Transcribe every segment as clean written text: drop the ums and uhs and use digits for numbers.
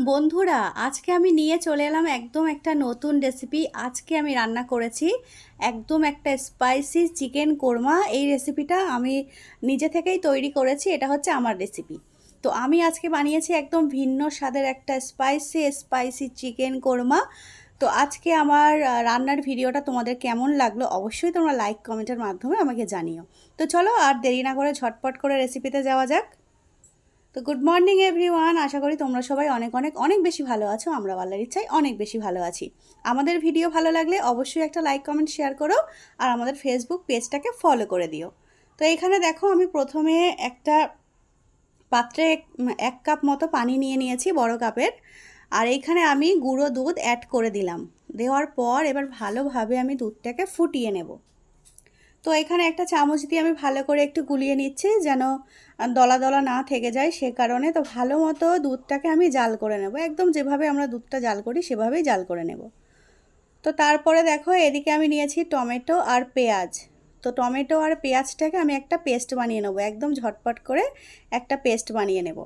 বন্ধুরা, আজকে আমি নিয়ে চলে এলাম একদম একটা নতুন রেসিপি। আজকে আমি রান্না করেছি একদম একটা স্পাইসি চিকেন কোরমা। এই রেসিপিটা আমি নিজে থেকেই তৈরি করেছি, এটা হচ্ছে আমার রেসিপি। তো আমি আজকে বানিয়েছি একদম ভিন্ন স্বাদের একটা স্পাইসি স্পাইসি চিকেন কোরমা। তো আজকে আমার রান্নার ভিডিওটা তোমাদের কেমন লাগলো অবশ্যই তোমরা লাইক কমেন্টের মাধ্যমে আমাকে জানিও। তো চলো আর দেরি না করে ঝটপট করে রেসিপিতে যাওয়া যাক। তো গুড মর্নিং এভরিওয়ান, আশা করি তোমরা সবাই অনেক অনেক অনেক বেশি ভালো আছো। আমরা আল্লাহর ইচ্ছায় অনেক বেশি ভালো আছি। আমাদের ভিডিও ভালো লাগলে অবশ্যই একটা লাইক কমেন্ট শেয়ার করো আর আমাদের ফেসবুক পেজটাকে ফলো করে দিও। তো এখানে দেখো আমি প্রথমে একটা পাত্রে এক কাপ মতো পানি নিয়ে নিয়েছি বড় কাপের। আর এইখানে আমি গুঁড়ো দুধ অ্যাড করে দিলাম। দেওয়ার পর এবার ভালোভাবে আমি দুধটাকে ফুটিয়ে নেব। তো এখানে একটা চামচ দিয়ে আমি ভালো করে একটু গুলিয়ে নিচ্ছি যেন দলা দলা না থেকে যায়, সে কারণে। তো ভালো মতো দুধটাকে আমি জাল করে নেব, একদম যেভাবে আমরা দুধটা জাল করি সেভাবেই জাল করে নেব। তো তারপরে দেখো এদিকে আমি নিয়েছি টমেটো আর পেঁয়াজ। তো টমেটো আর পেঁয়াজটাকে আমি একটা পেস্ট বানিয়ে নেব, একদম ঝটপট করে একটা পেস্ট বানিয়ে নেব।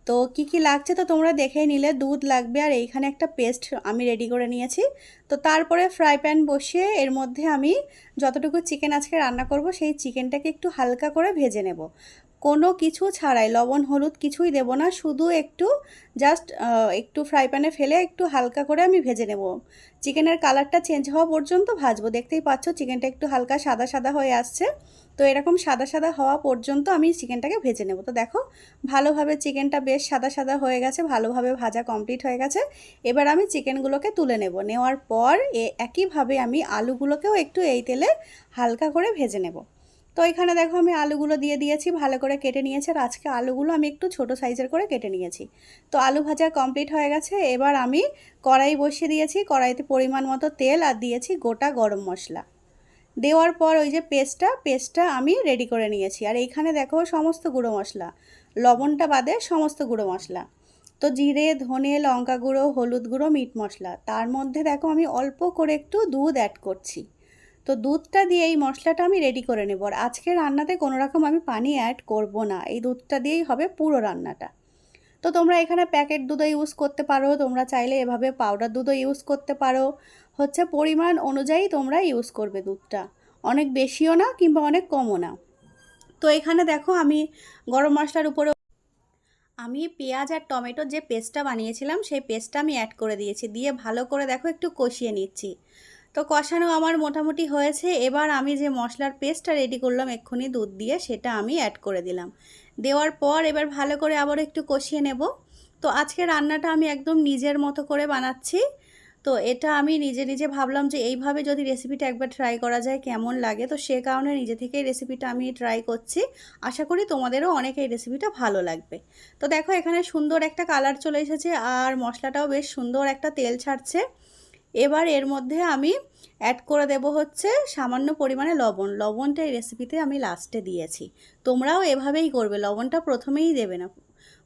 তো কি কি লাগছে তো তোমরা দেখেই নিলে, দুধ লাগবে আর এইখানে একটা পেস্ট আমি রেডি করে নিয়েছি। তো তারপরে ফ্রাই প্যান বসিয়ে এর মধ্যে আমি যতটুকু চিকেন আজকে রান্না করব সেই চিকেনটাকে একটু হালকা করে ভেজে নেব, কোনো কিছু ছাড়াই। লবণ হলুদ কিছুই দেব না, শুধু একটু জাস্ট একটু ফ্রাই প্যানে ফেলে একটু হালকা করে আমি ভেজে নেব। চিকেনের কালারটা চেঞ্জ হওয়া পর্যন্ত ভাজবো। দেখতেই পাচ্ছ চিকেনটা একটু হালকা সাদা সাদা হয়ে আসছে। তো এরকম সাদা সাদা হওয়া পর্যন্ত আমি চিকেনটাকে ভেজে নেব। তো দেখো ভালোভাবে চিকেনটা বেশ সাদা সাদা হয়ে গেছে, ভালোভাবে ভাজা কমপ্লিট হয়ে গেছে। এবার আমি চিকেনগুলোকে তুলে নেব। নেওয়ার পর একইভাবে আমি আলুগুলোকেও একটু এই তেলে হালকা করে ভেজে নেব। তো এখানে দেখো আমি আলুগুলো দিয়ে দিয়েছি, ভালো করে কেটে নিয়েছি। আর আজকে আলুগুলো আমি একটু ছোট সাইজের করে কেটে নিয়েছি। তো আলু ভাজা কমপ্লিট হয়ে গেছে। এবার আমি কড়াই বসিয়ে দিয়েছি, কড়াইতে পরিমাণ মতো তেল আর দিয়েছি গোটা গরম মশলা। দেওয়ার পর ওই যে পেস্টটা আমি রেডি করে নিয়েছি। আর এইখানে দেখো সমস্ত গুঁড়ো মশলা, লবণটা বাদে সমস্ত গুঁড়ো মশলা। তো জিরে ধনে লঙ্কা গুঁড়ো হলুদ গুঁড়ো মিট মশলা, তার মধ্যে দেখো আমি অল্প করে একটু দুধ অ্যাড করছি। তো দুধটা দিয়ে এই মশলাটা আমি রেডি করে নেব। আর আজকে রান্নাতে কোনো রকম আমি পানি অ্যাড করব না, এই দুধটা দিয়েই হবে পুরো রান্নাটা। তো তোমরা এখানে প্যাকেট দুধও ইউজ করতে পারো, তোমরা চাইলে এভাবে পাউডার দুধও ইউজ করতে পারো। হচ্ছে পরিমাণ অনুযায়ী তোমরা ইউজ করবে দুধটা, অনেক বেশিও না কিংবা অনেক কমও না। তো এখানে দেখো আমি গরম মশলার উপরে আমি পেঁয়াজ আর টমেটোর যে পেস্টটা বানিয়েছিলাম সেই পেস্টটা আমি অ্যাড করে দিয়েছি, দিয়ে ভালো করে দেখো একটু কষিয়ে নিচ্ছি। তো কষানো আমার মোটামুটি হয়েছে। এবার আমি যে মশলার পেস্টটা রেডি করলাম এক্ষুনি দুধ দিয়ে, সেটা আমি অ্যাড করে দিলাম। দেওয়ার পর এবার ভালো করে আবার একটু কষিয়ে নেব। তো আজকে রান্নাটা আমি একদম নিজের মতো করে বানাচ্ছি। তো এটা আমি নিজে নিজে ভাবলাম যে এইভাবে যদি রেসিপিটা একবার ট্রাই করা যায় কেমন লাগে, তো সে কারণে নিজে থেকেই রেসিপিটা আমি ট্রাই করছি। আশা করি তোমাদেরও অনেক এই রেসিপিটা ভালো লাগবে। তো দেখো এখানে সুন্দর একটা কালার চলে এসেছে আর মশলাটাও বেশ সুন্দর একটা তেল ছাড়ছে। এবার এর মধ্যে আমি অ্যাড করে দেব হচ্ছে সামান্য পরিমাণে লবণ। লবণটা এই রেসিপিতে আমি লাস্টে দিয়েছি, তোমরাও এভাবেই করবে, লবণটা প্রথমেই দেবে না।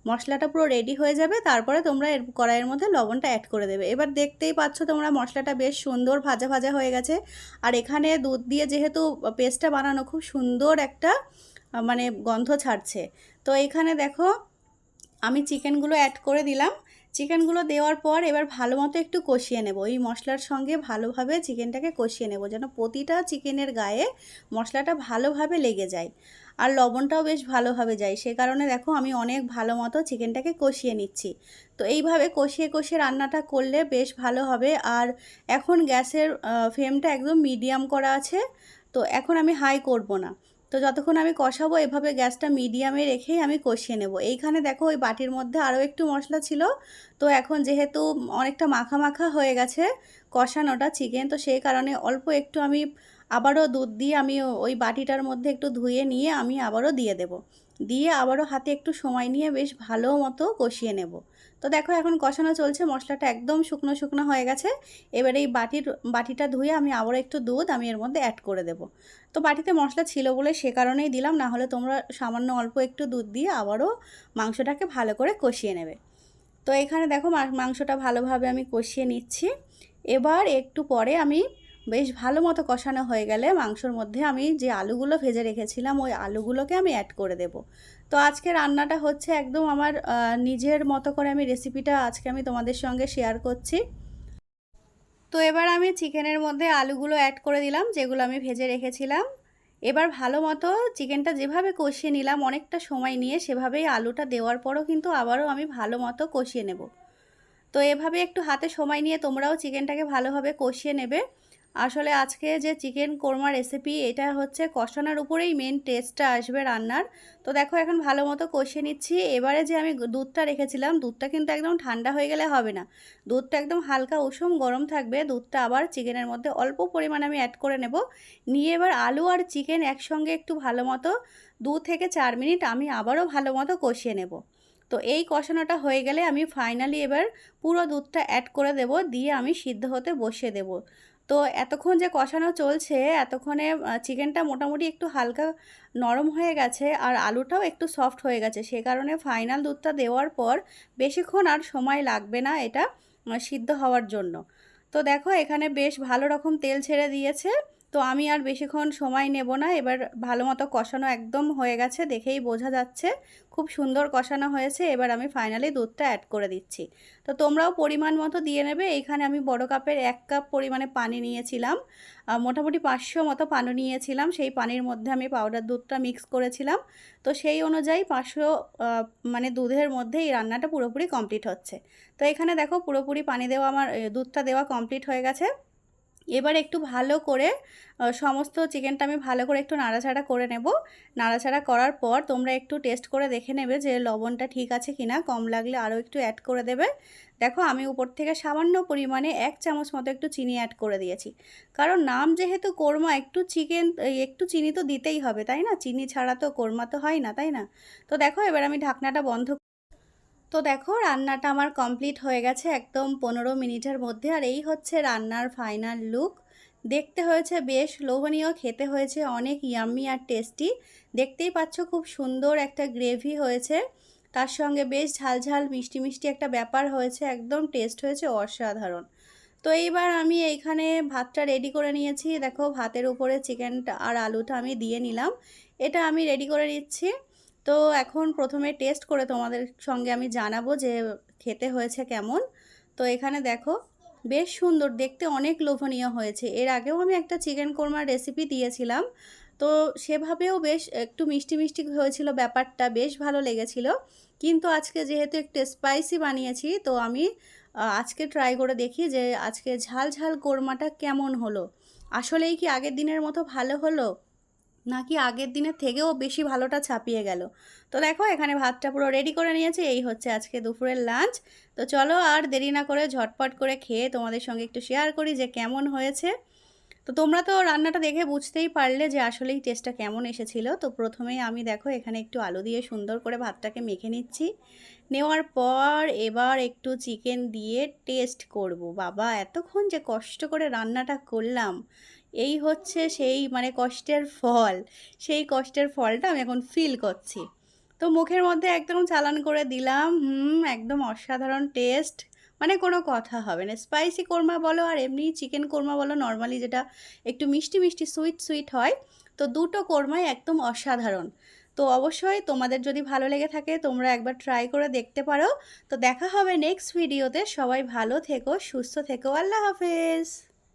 মশলাটা পুরো রেডি হয়ে যাবে তারপরে তোমরা এর কড়াইয়ের মধ্যে লবণটা অ্যাড করে দেবে। এবার দেখতেই পাচ্ছ তোমরা মশলাটা বেশ সুন্দর ভাজা ভাজা হয়ে গেছে। আর এখানে দুধ দিয়ে যেহেতু পেস্টটা বানানো, খুব সুন্দর একটা মানে গন্ধ ছাড়ছে। তো এখানে দেখো আমি চিকেনগুলো অ্যাড করে দিলাম। চিকেনগুলো দেওয়ার পর এবার ভালো মতো একটু কষিয়ে নেব, এই মশলার সঙ্গে ভালোভাবে চিকেনটাকে কষিয়ে নেব যেন প্রতিটা চিকেনের গায়ে মশলাটা ভালোভাবে লেগে যায় আর লবণটাও বেশ ভালোভাবে যায়। সে কারণে দেখো আমি অনেক ভালো মতো চিকেনটাকে কষিয়ে নিচ্ছি। তো এইভাবে কষিয়ে কষিয়ে রান্নাটা করলে বেশ ভালো হবে। আর এখন গ্যাসের ফ্লেমটা একদম মিডিয়াম করা আছে, তো এখন আমি হাই করব না। তো যতক্ষণ আমি কষাবো এভাবে গ্যাসটা মিডিয়ামে রেখেই আমি কষিয়ে নেব। এইখানে দেখো ওই বাটির মধ্যে আরও একটু মশলা ছিল, তো এখন যেহেতু অনেকটা মাখা মাখা হয়ে গেছে কষানোটা চিকেন, তো সেই কারণে অল্প একটু আমি আবারও দুধ দিয়ে আমি ওই বাটিটার মধ্যে একটু ধুয়ে নিয়ে আমি আবারও দিয়ে দেব। দিয়ে আবারও হাতে একটু সময় নিয়ে বেশ ভালো মতো কষিয়ে নেব। তো দেখো এখন কষানো চলছে, মশলাটা একদম শুকনো শুকনো হয়ে গেছে। এবার এই বাটিটা ধুয়ে আমি আবারও একটু দুধ আমি এর মধ্যে অ্যাড করে দেব। তো বাটিতে মশলা ছিল বলে সে কারণেই দিলাম, না হলে তোমরা সামান্য অল্প একটু দুধ দিয়ে আবারও মাংসটাকে ভালো করে কষিয়ে নেবে। তো এখানে দেখো মাংসটা ভালোভাবে আমি কষিয়ে নিচ্ছি। এবার একটু পরে আমি বেশ ভালো মতো কষানো হয়ে গেলে মাংসর মধ্যে আমি যে আলুগুলো ভেজে রেখেছিলাম ওই আলুগুলোকে আমি অ্যাড করে দেব। তো আজকে রান্নাটা হচ্ছে একদম আমার নিজের মতো করে আমি রেসিপিটা আজকে আমি তোমাদের সঙ্গে শেয়ার করছি। তো এবার আমি চিকেনের মধ্যে আলুগুলো অ্যাড করে দিলাম যেগুলো আমি ভেজে রেখেছিলাম। এবার ভালো মতো চিকেনটা যেভাবে কষিয়ে নিলাম অনেকটা সময় নিয়ে, সেভাবেই আলুটা দেওয়ার পরও কিন্তু আবারও আমি ভালো মতো কষিয়ে নেব। তো এভাবে একটু হাতে সময় নিয়ে তোমরাও চিকেনটাকে ভালোভাবে কষিয়ে নেবে। আসলে আজকে যে চিকেন কোরমা রেসিপি, এটা হচ্ছে কষানোর উপরেই মেন টেস্টটা আসবে রান্নার। তো দেখো এখন ভালো মতো কষিয়ে নিচ্ছি। এবারে যে আমি দুধটা রেখেছিলাম, দুধটা কিন্তু একদম ঠান্ডা হয়ে গেলে হবে না, দুধটা একদম হালকা উষুম গরম থাকবে। দুধটা আবার চিকেনের মধ্যে অল্প পরিমাণে আমি অ্যাড করে নেব। নিয়ে এবার আলু আর চিকেন একসঙ্গে একটু ভালো মতো 2 থেকে 4 মিনিট আমি আবারও ভালো মতো কষিয়ে নেব। তো এই কষানোটা হয়ে গেলে আমি ফাইনালি এবার পুরো দুধটা অ্যাড করে দেব, দিয়ে আমি সিদ্ধ হতে বসিয়ে দেব। তো এতক্ষণ যে কষানো চলছে, এতক্ষণে চিকেনটা মোটামুটি একটু হালকা নরম হয়ে গেছে আর আলুটাও একটু সফট হয়ে গেছে। সে কারণে ফাইনাল দুধটা দেওয়ার পর বেশিক্ষণ আর সময় লাগবে না এটা সিদ্ধ হওয়ার জন্য। তো দেখো এখানে বেশ ভালো রকম তেল ছেড়ে দিয়েছে। তো আমি আর বেশিক্ষণ সময় নেব না, এবার ভালো মতো কষানো একদম হয়ে গেছে, দেখেই বোঝা যাচ্ছে খুব সুন্দর কষানো হয়েছে। এবার আমি ফাইনালি দুধটা অ্যাড করে দিচ্ছি। তো তোমরাও পরিমাণ মতো দিয়ে নেবে। এইখানে আমি বড় কাপের 1 কাপ পরিমাণে পানি নিয়েছিলাম, মোটামুটি 500 মতো পানি নিয়েছিলাম। সেই পানির মধ্যে আমি পাউডার দুধটা মিক্স করেছিলাম। তো সেই অনুযায়ী 500 মানে দুধের মধ্যে এই রান্নাটা পুরোপুরি কমপ্লিট হচ্ছে। তো এখানে দেখো পুরোপুরি পানি দেওয়া আমার দুধটা দেওয়া কমপ্লিট হয়ে গেছে। এবার একটু ভালো করে সমস্ত চিকেনটা আমি ভালো করে একটু নাড়াচাড়া করে নেব। নাড়াচাড়া করার পর তোমরা একটু টেস্ট করে দেখে নেবে যে লবণটা ঠিক আছে কিনা, কম লাগলে আরও একটু অ্যাড করে দেবে। দেখো আমি উপর থেকে সামান্য পরিমাণে 1 চামচ মতো একটু চিনি অ্যাড করে দিয়েছি, কারণ নাম যেহেতু কোরমা, একটু চিকেন একটু চিনি তো দিতেই হবে, তাই না? চিনি ছাড়া তো কোরমা তো হয় না, তাই না? তো দেখো এবার আমি ঢাকনাটা বন্ধ। তো দেখো রান্নাটা আমার কমপ্লিট হয়ে গেছে একদম 15 মিনিটের মধ্যে। আর এই হচ্ছে রান্নার ফাইনাল লুক। দেখতে হয়েছে বেশ লোভনীয়, খেতে হয়েছে অনেক ইয়াম্মি আর টেস্টি। দেখতেই পাচ্ছ খুব সুন্দর একটা গ্রেভি হয়েছে, তার সঙ্গে বেশ ঝালঝাল মিষ্টি মিষ্টি একটা ব্যাপার হয়েছে, একদম টেস্ট হয়েছে অসাধারণ। তো এইবার আমি এইখানে ভাতটা রেডি করে নিয়েছি। দেখো ভাতের উপরে চিকেনটা আর আলুটা আমি দিয়ে নিলাম, এটা আমি রেডি করে নিচ্ছি। তো এখন প্রথমে টেস্ট করে তোমাদের সঙ্গে আমি জানাবো যে খেতে হয়েছে কেমন। তো এখানে দেখো বেশ সুন্দর দেখতে, অনেক লোভনীয় হয়েছে। এর আগেও আমি একটা চিকেন কোরমার রেসিপি দিয়েছিলাম, তো সেভাবেও বেশ একটু মিষ্টি মিষ্টি হয়েছিল ব্যাপারটা, বেশ ভালো লেগেছিল। কিন্তু আজকে যেহেতু একটু স্পাইসি বানিয়েছি, তো আমি আজকে ট্রাই করে দেখি যে আজকে ঝাল ঝাল কোরমাটা কেমন হলো। আসলেই কি আগের দিনের মতো ভালো হলো, নাকি আগের দিনের থেকেও বেশি ভালোটা ছাপিয়ে গেল। তো দেখো এখানে ভাতটা পুরো রেডি করে নিয়েছি। এই হচ্ছে আজকে দুপুরের লাঞ্চ। তো চলো আর দেরি না করে ঝটপট করে খেয়ে তোমাদের সঙ্গে একটু শেয়ার করি যে কেমন হয়েছে। তো তোমরা তো রান্নাটা দেখে বুঝতেই পারলে যে আসলেই টেস্টটা কেমন এসেছিল। তো প্রথমেই আমি দেখো এখানে একটু আলু দিয়ে সুন্দর করে ভাতটাকে মেখে নিচ্ছি। নেওয়ার পর এবার একটু চিকেন দিয়ে টেস্ট করব। বাবা এতক্ষণ যে কষ্ট করে রান্নাটা করলাম, এই হচ্ছে সেই মানে কষ্টের ফল। সেই কষ্টের ফলটা আমি এখন ফিল করছি। তো মুখের মধ্যে একদম চালান করে দিলাম। একদম অসাধারণ টেস্ট, মানে কোনো কথা হবে না। স্পাইসি কোরমা বলো আর এমনি চিকেন কোরমা বলো, নর্মালি যেটা একটু মিষ্টি মিষ্টি সুইট সুইট হয়, তো দুটো কোরমাই একদম অসাধারণ। তো অবশ্যই তোমাদের যদি ভালো লেগে থাকে তোমরা একবার ট্রাই করে দেখতে পারো। তো দেখা হবে নেক্সট ভিডিওতে। সবাই ভালো থেকো, সুস্থ থেকো, আল্লাহ হাফেজ।